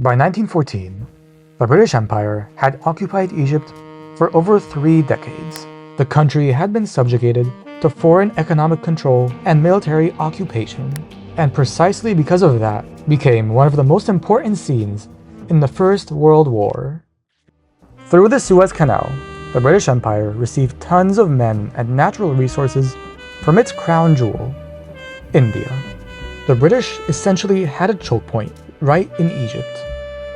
By 1914, the British Empire had occupied Egypt for over 3 decades. The country had been subjugated to foreign economic control and military occupation, and precisely because of that, became one of the most important scenes in the First World War. Through the Suez Canal, the British Empire received tons of men and natural resources from its crown jewel, India. The British essentially had a choke point right in Egypt,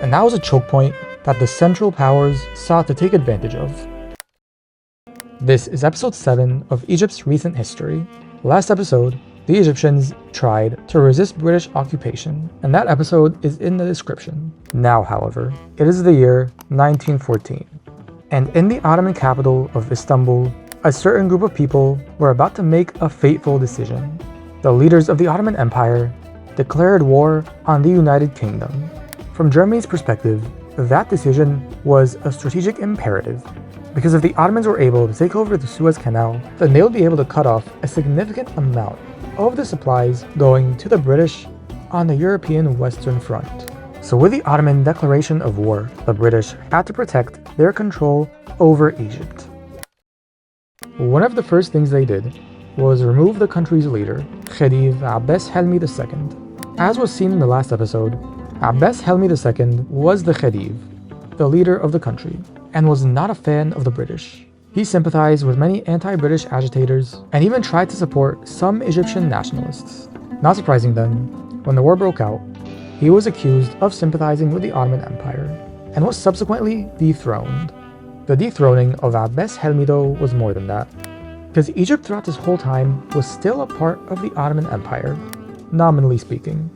and that was a choke point that the Central Powers sought to take advantage of. This is episode 7 of Egypt's recent history. Last episode, the Egyptians tried to resist British occupation, and that episode is in the description. Now, however, it is the year 1914, and in the Ottoman capital of Istanbul, a certain group of people were about to make a fateful decision. The leaders of the Ottoman Empire declared war on the United Kingdom. From Germany's perspective, that decision was a strategic imperative, because if the Ottomans were able to take over the Suez Canal, then they would be able to cut off a significant amount of the supplies going to the British on the European Western Front. So with the Ottoman declaration of war, the British had to protect their control over Egypt. One of the first things they did was remove the country's leader, Khedive Abbas Helmy II. As was seen in the last episode, Abbas Helmy II was the Khedive, the leader of the country, and was not a fan of the British. He sympathized with many anti-British agitators and even tried to support some Egyptian nationalists. Not surprising then, when the war broke out, he was accused of sympathizing with the Ottoman Empire and was subsequently dethroned. The dethroning of Abbas Helmy though was more than that, because Egypt throughout this whole time was still a part of the Ottoman Empire, nominally speaking.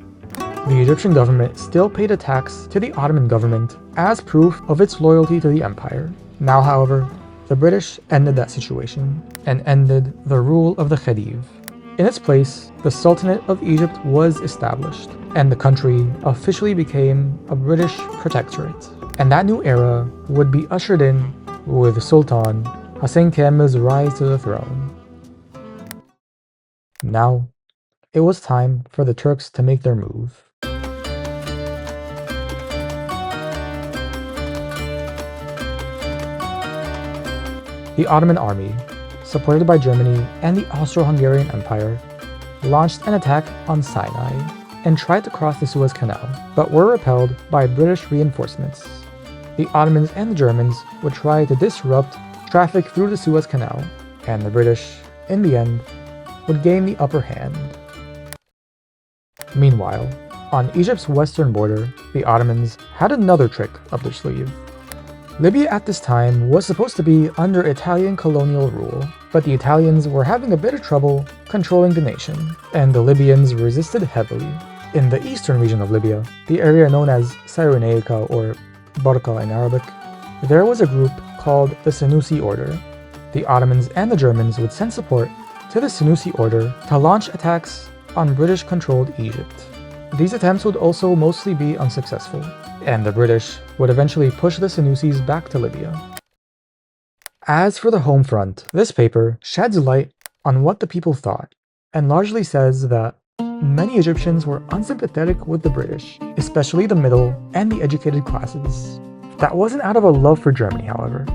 The Egyptian government still paid a tax to the Ottoman government as proof of its loyalty to the empire. Now, however, the British ended that situation and ended the rule of the Khedive. In its place, the Sultanate of Egypt was established, and the country officially became a British protectorate. And that new era would be ushered in with Sultan Hussein Kamil's rise to the throne. Now, it was time for the Turks to make their move. The Ottoman army, supported by Germany and the Austro-Hungarian Empire, launched an attack on Sinai and tried to cross the Suez Canal, but were repelled by British reinforcements. The Ottomans and the Germans would try to disrupt traffic through the Suez Canal, and the British, in the end, would gain the upper hand. Meanwhile, on Egypt's western border, the Ottomans had another trick up their sleeve. Libya at this time was supposed to be under Italian colonial rule, but the Italians were having a bit of trouble controlling the nation, and the Libyans resisted heavily. In the eastern region of Libya, the area known as Cyrenaica or Barca in Arabic, there was a group called the Senussi Order. The Ottomans and the Germans would send support to the Senussi Order to launch attacks on British-controlled Egypt. These attempts would also mostly be unsuccessful, and the British would eventually push the Senussis back to Libya. As for the home front, this paper sheds light on what the people thought, and largely says that many Egyptians were unsympathetic with the British, especially the middle and the educated classes. That wasn't out of a love for Germany, however.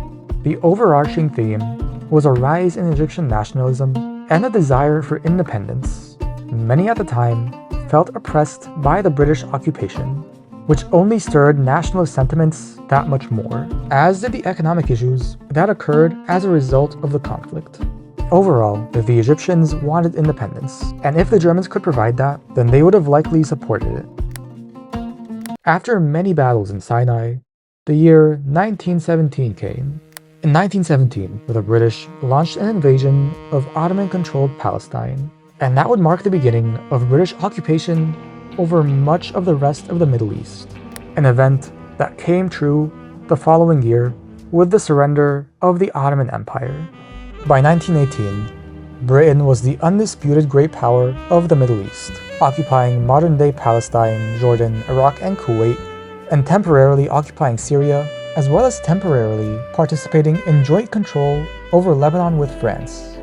The overarching theme was a rise in Egyptian nationalism and a desire for independence. Many at the time felt oppressed by the British occupation, which only stirred nationalist sentiments that much more, as did the economic issues that occurred as a result of the conflict. Overall, the Egyptians wanted independence, and if the Germans could provide that, then they would have likely supported it. After many battles in Sinai, the year 1917 came. In 1917, the British launched an invasion of Ottoman-controlled Palestine, and that would mark the beginning of British occupation over much of the rest of the Middle East, an event that came true the following year with the surrender of the Ottoman Empire. By 1918, Britain was the undisputed great power of the Middle East, occupying modern-day Palestine, Jordan, Iraq, and Kuwait, and temporarily occupying Syria, as well as temporarily participating in joint control over Lebanon with France.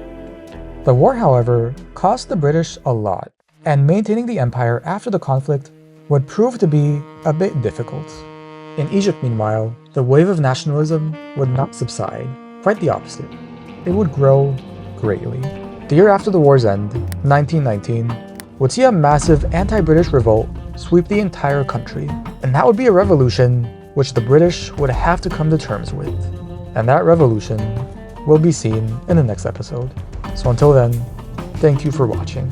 The war, however, cost the British a lot, and maintaining the empire after the conflict would prove to be a bit difficult. In Egypt, meanwhile, the wave of nationalism would not subside, quite the opposite. It would grow greatly. The year after the war's end, 1919, would see a massive anti-British revolt sweep the entire country, and that would be a revolution which the British would have to come to terms with. And that revolution will be seen in the next episode. So until then, thank you for watching.